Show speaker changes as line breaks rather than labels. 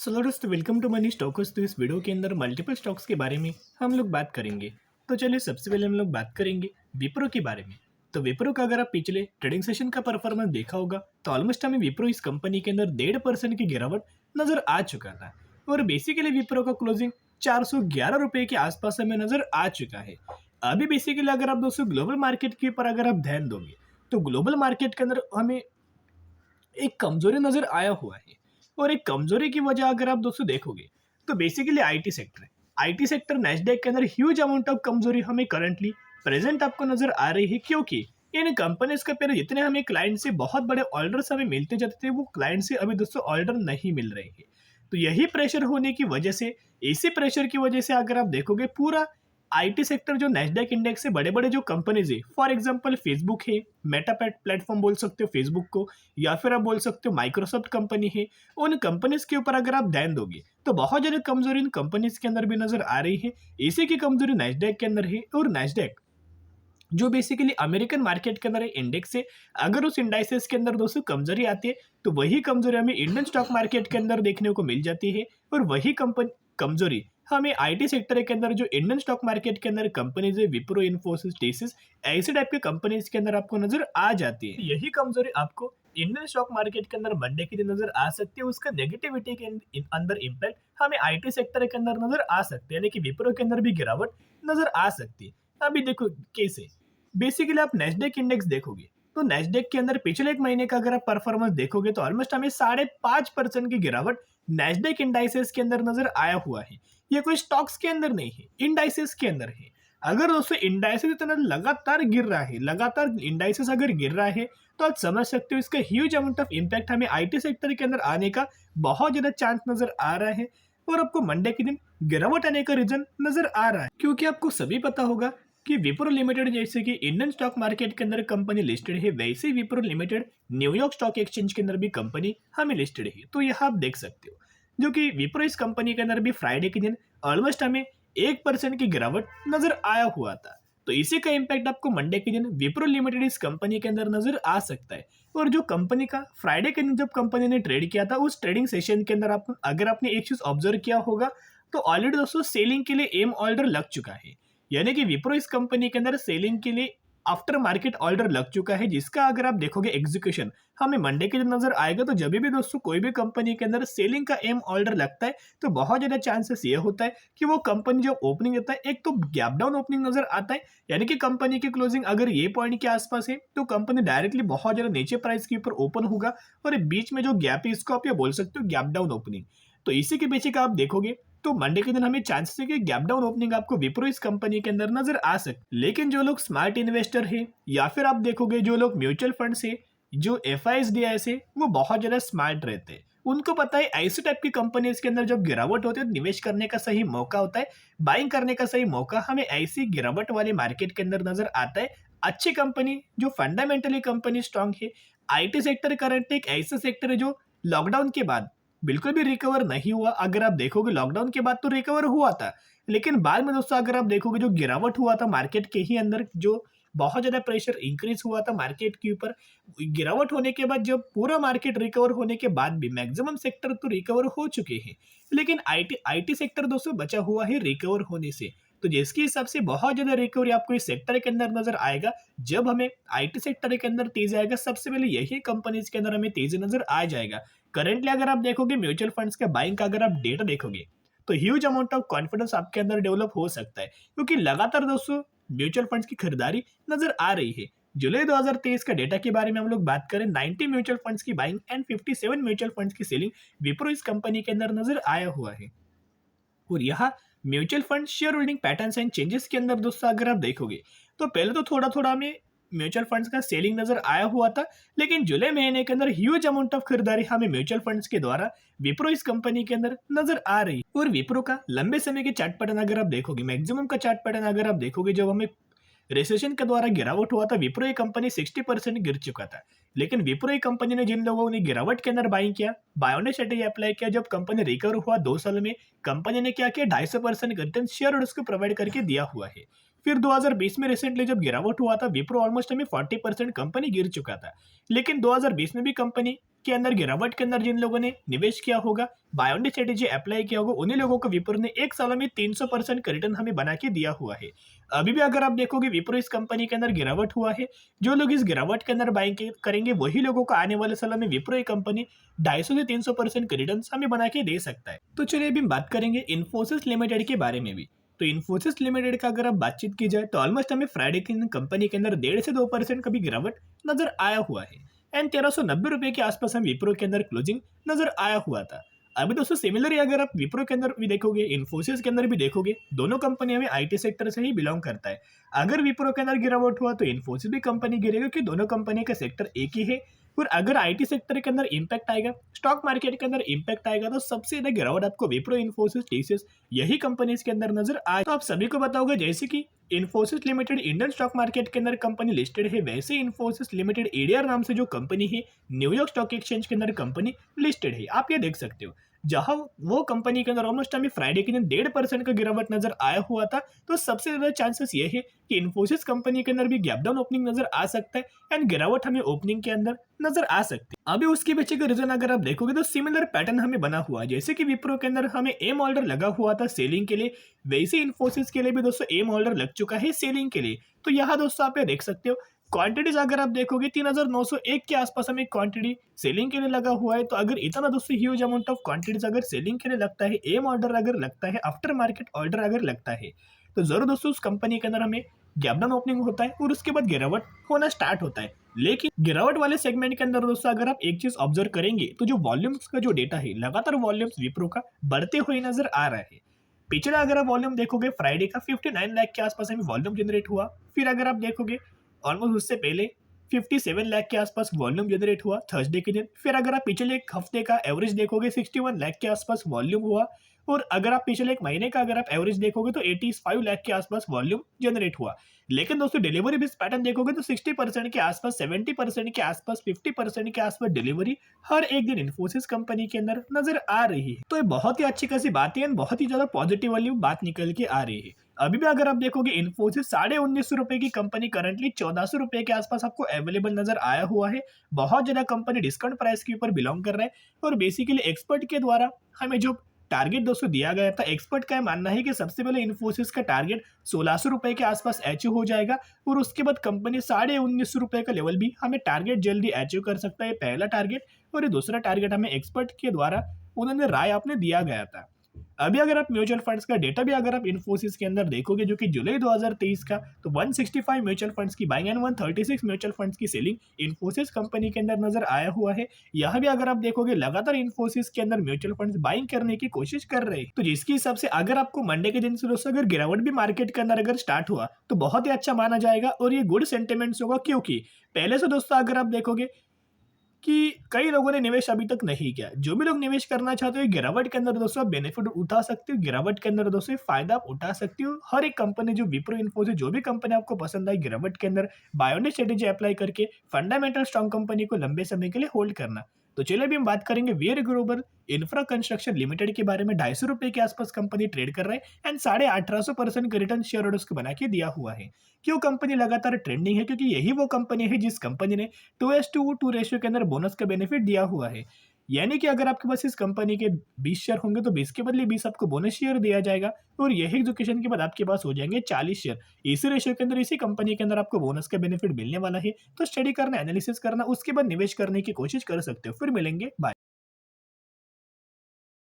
सो दोस्तों welcome to money stocks. तो इस वीडियो के अंदर मल्टीपल स्टॉक्स के बारे में हम लोग बात करेंगे। तो चलिए सबसे पहले हम लोग बात करेंगे विप्रो के बारे में। तो विप्रो का अगर आप पिछले ट्रेडिंग सेशन का परफॉर्मेंस देखा होगा तो ऑलमोस्ट हमें विप्रो इस कंपनी के अंदर 1.5% की गिरावट नजर आ चुका था। और बेसिकली विप्रो का क्लोजिंग 411 रुपए के आसपास हमें नजर आ चुका है। अभी बेसिकली अगर आप दोस्तों ग्लोबल मार्केट के ऊपर अगर आप ध्यान दोगे तो ग्लोबल मार्केट के अंदर हमें एक कमजोरी नजर आया हुआ है। और एक कमजोरी की वजह अगर आप दोस्तों देखोगे तो बेसिकली आईटी सेक्टर है। आईटी सेक्टर नेस्डेक के अंदर ह्यूज अमाउंट ऑफ कमजोरी हमें करंटली प्रेजेंट आपको नजर आ रही है, क्योंकि इन कंपनीज का पहले जितने हमें क्लाइंट से बहुत बड़े ऑर्डर्स हमें मिलते जाते थे वो क्लाइंट से अभी दोस्तों ऑर्डर नहीं मिल रहे हैं। तो यही प्रेशर होने की वजह से, इसी प्रेशर की वजह से अगर आप देखोगे पूरा आईटी सेक्टर जो नेस्डेक इंडेक्स से बड़े बड़े जो कंपनीज है, फॉर एग्जांपल फेसबुक है, मेटा प्लेटफॉर्म बोल सकते हो फेसबुक को, या फिर आप बोल सकते हो माइक्रोसॉफ्ट कंपनी है। उन कंपनीज के ऊपर अगर आप ध्यान दोगे तो बहुत ज्यादा कमजोरी इन कंपनीज के अंदर भी नजर आ रही है। इसी की कमजोरी नेस्डेक के अंदर है। और नेस्डेक जो बेसिकली अमेरिकन मार्केट के अंदर इंडेक्स है, अगर उस इंडाइसेस के अंदर दोस्तों कमजोरी आती है तो वही कमजोरी हमें इंडियन स्टॉक मार्केट के अंदर देखने को मिल जाती है। और वही कंपनी कमजोरी हमें आईटी सेक्टर के अंदर जो इंडियन स्टॉक मार्केट के अंदर कंपनीज है, विप्रो, इन्फोसिस, टेसिस, ऐसे टाइप के कंपनीज के अंदर आपको नजर आ जाती है। यही कमजोरी आपको इंडियन स्टॉक मार्केट के अंदर मंडे के दिन नजर आ सकती है। उसका नेगेटिविटी के अंदर इम्पैक्ट हमें आईटी सेक्टर के अंदर नजर आ सकते हैं, यानी कि विप्रो के अंदर भी गिरावट नजर आ सकती है। अभी देखो कैसे बेसिकली आप नेस्डेक इंडेक्स देखोगे तो नेस्डेक के अंदर पिछले एक महीने का अगर आप परफॉर्मेंस देखोगे तो ऑलमोस्ट हमें 5.5% की गिरावट नेस्डेक इंडाइसेस के अंदर नजर आया हुआ है। ये कोई स्टॉक्स के अंदर नहीं है, इंडाइसेस के अंदर है। अगर दोस्तों इंडाइसेस इतना लगातार गिर रहा है, लगातार इंडाइसेस अगर गिर रहा है तो आप समझ सकते हो इसका ह्यूज अमाउंट ऑफ इम्पैक्ट हमें आईटी सेक्टर के अंदर आने का बहुत ज्यादा चांस नजर आ रहा है। और आपको मंडे के दिन गिरावट आने का रीजन नजर आ रहा है, क्योंकि आपको सभी पता होगा कि विप्रो लिमिटेड जैसे कि इंडियन स्टॉक मार्केट के अंदर कंपनी लिस्टेड है, वैसे ही Wipro limited New York stock exchange के अंदर भी कंपनी हमें लिस्टेड है। तो यह आप देख सकते हो जो कि विप्रो इस कंपनी के अंदर भी फ्राइडे के दिन ऑलमोस्ट हमें 1% की गिरावट नजर आया हुआ था। तो इसी का इम्पैक्ट आपको मंडे के दिन विप्रो लिमिटेड इस कंपनी के अंदर नजर आ सकता है। और जो कंपनी का फ्राइडे के दिन जब कंपनी ने ट्रेड किया था उस ट्रेडिंग सेशन के अंदर आप अगर आपने एक चीज ऑब्जर्व किया होगा तो ऑलरेडी दोस्तों सेलिंग के लिए एम ऑर्डर लग चुका है, यानी कि विप्रो इस कंपनी के अंदर सेलिंग के लिए आफ्टर मार्केट ऑर्डर लग चुका है, जिसका अगर आप देखोगे एग्जीक्यूशन हमें मंडे के दिन नजर आएगा। तो जब भी दोस्तों कोई भी कंपनी के अंदर सेलिंग का एम ऑर्डर लगता है तो बहुत ज्यादा चांसेस ये होता है कि वो कंपनी जब ओपनिंग देता है एक तो गैप डाउन ओपनिंग नजर आता है, यानी कि कंपनी की क्लोजिंग अगर ये पॉइंट के आसपास है तो कंपनी डायरेक्टली बहुत ज्यादा नीचे प्राइस के ऊपर ओपन होगा। और बीच में जो गैप है इसको आप ये बोल सकते हो गैप डाउन ओपनिंग। तो इसी के पीछे का आप देखोगे तो मंडे के दिन हमें चांसेस है कि गैप डाउन ओपनिंग आपको विप्रो इस कंपनी के अंदर नजर आ सकती। लेकिन जो लोग स्मार्ट इन्वेस्टर है या फिर आप देखोगे जो लोग म्यूचुअल फंड से, जो FISDI से, वो बहुत ज्यादा स्मार्ट रहते हैं। उनको पता है ऐसे टाइप की कंपनीज के अंदर जब गिरावट होती है तो निवेश करने का सही मौका होता है, बाइंग करने का सही मौका हमें ऐसी गिरावट वाले मार्केट के अंदर नजर आता है। अच्छी कंपनी जो फंडामेंटली कंपनी स्ट्रांग है, आईटी सेक्टर करंट एक ऐसा सेक्टर है जो लॉकडाउन के बाद बिल्कुल भी रिकवर नहीं हुआ। अगर आप देखोगे लॉकडाउन के बाद तो रिकवर हुआ था, लेकिन बाद में दोस्तों अगर आप देखोगे जो गिरावट हुआ था मार्केट के ही अंदर, जो बहुत ज्यादा प्रेशर इंक्रीज हुआ था मार्केट के ऊपर, गिरावट होने के बाद जब पूरा मार्केट रिकवर होने के बाद भी मैक्सिमम सेक्टर तो रिकवर हो चुके हैं, लेकिन आईटी सेक्टर दोस्तों बचा हुआ है रिकवर होने से। तो जिसके हिसाब से बहुत ज्यादा रिकवरी आपको इस सेक्टर के अंदर नजर आएगा। जब हमें आईटी सेक्टर के अंदर तेजी आएगा सबसे पहले यही कंपनीज के अंदर हमें तेजी नजर आ जाएगा। करंटली अगर आप देखोगे म्यूचुअल फंड्स का बाइंग का अगर आप डेटा देखोगे तो ह्यूज अमाउंट ऑफ कॉन्फिडेंस आपके अंदर डेवलप हो सकता है, क्योंकि लगातार दोस्तों म्यूचुअल फंड्स की खरीदारी नजर आ रही है। जुलाई 2023 का डेटा के बारे में हम लोग बात करें, 90 म्यूचुअल फंड्स की बाइंग एंड 57 म्यूचुअल फंड्स की सेलिंग विप्रो इस कंपनी के अंदर नजर आया हुआ है। और यहाँ mutual fund share holding patterns and changes के अंदर दोस्तों अगर आप देखोगे तो पहले तो थोड़ा थोड़ा हमें म्यूचुअल फंड्स का सेलिंग नजर आया हुआ था, लेकिन जुलाई महीने के अंदर ह्यूज अमाउंट ऑफ खरीदारी हमें म्यूचुअल फंड्स के द्वारा विप्रो इस कंपनी के अंदर नजर आ रही है। और विप्रो का लंबे समय के चार्ट पैटर्न अगर आप देखोगे, मैक्सिमम का चार्ट पैटर्न अगर आप देखोगे, जब हमें रिसेशन के द्वारा गिरावट हुआ था विप्रो ये कंपनी 60% गिर चुका था, लेकिन विप्रो ये कंपनी ने जिन लोगों ने गिरावट के अंदर बाइंग किया, बायोने स्ट्रेटेजी अप्लाई किया, जब कंपनी रिकवर हुआ 2 साल में कंपनी ने क्या किया 250% रिटर्न शेयर होल्डर्स को प्रोवाइड करके दिया हुआ है। फिर 2020 में रिसेंटली जब गिरावट हुआ था, विप्रो ऑलमोस्ट हमें 40% कंपनी गिर चुका था। लेकिन 2020 में भी कंपनी के अंदर गिरावट के अंदर जिन लोगों ने निवेश किया होगा, बायोंडी स्ट्रेटेजी अप्लाई किया होगा, उन्हीं लोगों को विप्रो ने एक साल में 300% का रिटर्न हमें बना के दिया हुआ है। अभी भी अगर आप देखोगे विप्रो इस कंपनी के अंदर गिरावट हुआ है, जो लोग इस गिरावट के अंदर बाइंग करेंगे वही लोगों को आने वाले सालों में विप्रो ये कंपनी 250 से 300% का रिटर्न हमें बना के दे सकता है। तो चलिए अभी हम बात करेंगे इन्फोसिस लिमिटेड के बारे में भी। तो इन्फोसिस लिमिटेड का अगर आप बातचीत की जाए तो ऑलमोस्ट हमें फ्राइडे के दिन कंपनी के अंदर 1.5 से 2% का भी गिरावट नजर आया हुआ है एंड 1390 रुपए के आसपास हम विप्रो के अंदर क्लोजिंग नजर आया हुआ था। अभी दोस्तों सिमिलर अगर आप विप्रो के अंदर भी देखोगे, इन्फोसिस के अंदर भी देखोगे, दोनों कंपनी हमें आईटी सेक्टर से ही बिलोंग करता है। अगर विप्रो के अंदर गिरावट हुआ तो इन्फोसिस भी कंपनी गिरेगा, क्योंकि दोनों कंपनी का सेक्टर एक ही है। और अगर आईटी सेक्टर के अंदर इंपैक्ट आएगा, स्टॉक मार्केट के अंदर इंपैक्ट आएगा, तो सबसे ज्यादा गिरावट आपको विप्रो, इन्फोसिस, टीसीएस यही कंपनीज के अंदर नजर आए। तो आप सभी को बताओगे जैसे कि Infosys limited Indian stock market के अंदर कंपनी लिस्टेड है, वैसे इन्फोसिस लिमिटेड एडीआर नाम से जो कंपनी है न्यूयॉर्क स्टॉक एक्सचेंज के अंदर कंपनी लिस्टेड है। आप ये देख सकते हो, जहां वो कंपनी के अंदर ऑलमोस्ट हमें फ्राइडे के दिन 1.5% का गिरावट नजर आया हुआ था, तो सबसे ज्यादा चांसेस ये है कि इन्फोसिस कंपनी के अंदर भी गैप डाउन ओपनिंग नजर आ सकता है एंड गिरावट हमें ओपनिंग के अंदर नजर आ सकती है। अभी उसके पीछे का रीजन अगर आप देखोगे तो सिमिलर पैटर्न हमें बना हुआ है। जैसे कि विप्रो के अंदर हमें एम ऑर्डर लगा हुआ था सेलिंग के लिए, वैसे इन्फोसिस के लिए भी दोस्तों एम ऑर्डर लग चुका है सेलिंग के लिए। तो यहाँ दोस्तों आप ये देख सकते हो, क्वांटिटीज अगर आप देखोगे 3901 के आसपास हमें क्वांटिटी सेलिंग के लिए लगा हुआ है। तो अगर इतना दोस्तों ह्यूज अमाउंट ऑफ क्वांटिटीज अगर सेलिंग के लिए लगता है, एम ऑर्डर अगर लगता है, आफ्टर मार्केट ऑर्डर अगर लगता है, तो जरूर दोस्तों उस कंपनी के अंदर हमें गैप डाउन ओपनिंग होता है और उसके बाद गिरावट होना स्टार्ट होता है। लेकिन गिरावट वाले सेगमेंट के अंदर दोस्तों अगर आप एक चीज ऑब्जर्व करेंगे तो जो वॉल्यूम्स का जो डेटा है, लगातार वॉल्यूम्स विप्रो का बढ़ते हुए नजर आ रहा है। पिछला अगर आप वॉल्यूम देखोगे फ्राइडे का 59 लाख के आसपास हमें वॉल्यूम जनरेट हुआ। फिर अगर आप देखोगे ऑलमोस्ट उससे पहले 57 लाख के आसपास वॉल्यूम जनरेट हुआ थर्सडे के दिन। फिर अगर आप पिछले एक हफ्ते का एवरेज देखोगे 61 लाख के आसपास वॉल्यूम हुआ। और अगर आप पिछले एक महीने का अगर आप एवरेज देखोगे तो 85 लाख के आसपास वॉल्यूम जनरेट हुआ। लेकिन दोस्तों डिलीवरी बेस्ड पैटर्न देखोगे तो 60% के आसपास, 70% के आसपास, 50% के आसपास डिलीवरी हर एक दिन इन्फोसिस कंपनी के अंदर नजर आ रही है। तो ये बहुत ही अच्छी खासी बात है, बहुत ही ज्यादा पॉजिटिव वाली बात निकल के आ रही है। अभी भी अगर आप देखोगे इन्फोसिस 1950 की कंपनी करंटली 1400 रुपए के आसपास आपको अवेलेबल नजर आया हुआ है। बहुत ज्यादा कंपनी डिस्काउंट प्राइस के ऊपर बिलोंग कर रहा है। और बेसिकली एक्सपर्ट के द्वारा हमें जो टारगेट दोस्तों दिया गया था, एक्सपर्ट का मानना है कि सबसे पहले इन्फोसिस का टारगेट 1600 रुपए के आसपास अचीव हो जाएगा और उसके बाद कंपनी 1950 रुपए का लेवल भी हमें टारगेट जल्दी अचीव कर सकता है, पहला टारगेट। और ये दूसरा टारगेट हमें एक्सपर्ट के द्वारा उन्होंने राय आपने दिया गया था। अभी अगर आप म्यूचुअल फंड्स का डेटा भी अगर आप इन्फोसिस के अंदर देखोगे जो कि जुलाई 2023 का, तो 165 म्यूचुअल फंड्स की बाइंग एंड 136 म्यूचुअल फंड्स की सेलिंग इन्फोसिस कंपनी के अंदर नजर आया हुआ है। यहाँ भी अगर आप देखोगे लगातार इन्फोसिस के अंदर म्यूचुअल फंड्स बाइंग करने की कोशिश कर रहे हैं। तो जिसके हिसाब से अगर आपको मंडे के दिन से दोस्तों अगर गिरावट भी मार्केट के अंदर अगर स्टार्ट हुआ तो बहुत ही अच्छा माना जाएगा और ये गुड सेंटिमेंट्स होगा, क्योंकि पहले से दोस्तों अगर आप देखोगे कि कई लोगों ने निवेश अभी तक नहीं किया। जो भी लोग निवेश करना चाहते हो गिरावट के अंदर दोस्तों आप बेनिफिट उठा सकते हो, गिरावट के अंदर दोस्तों फायदा आप उठा सकते हो। हर एक कंपनी जो विप्रो, इन्फोसिस, जो भी कंपनी आपको पसंद आई गिरावट के अंदर बायोंडी स्ट्रेटेजी अप्लाई करके फंडामेंटल स्ट्रॉन्ग कंपनी को लंबे समय के लिए होल्ड करना। तो चलिए अभी हम बात करेंगे वीर ग्लोबल इंफ्रा कंस्ट्रक्शन लिमिटेड के बारे में। 250 रुपए के आसपास कंपनी ट्रेड कर रहा है एंड 1850% का रिटर्न शेयर होल्डर्स को बना के दिया हुआ है। क्यों कंपनी लगातार ट्रेंडिंग है? क्योंकि यही वो कंपनी है जिस कंपनी ने 2:2 रेशियो के अंदर बोनस का बेनिफिट दिया हुआ है। यानी कि अगर आपके पास इस कंपनी के 20 शेयर होंगे तो 20 के बदले 20 आपको बोनस शेयर दिया जाएगा और यही एग्जीक्यूशन के बाद आपके पास हो जाएंगे 40 शेयर। इसी रेशियो के अंदर, इसी कंपनी के अंदर आपको बोनस का बेनिफिट मिलने वाला है। तो स्टडी करना, एनालिसिस करना, उसके बाद निवेश करने की कोशिश कर सकते हो। फिर मिलेंगे, बाय।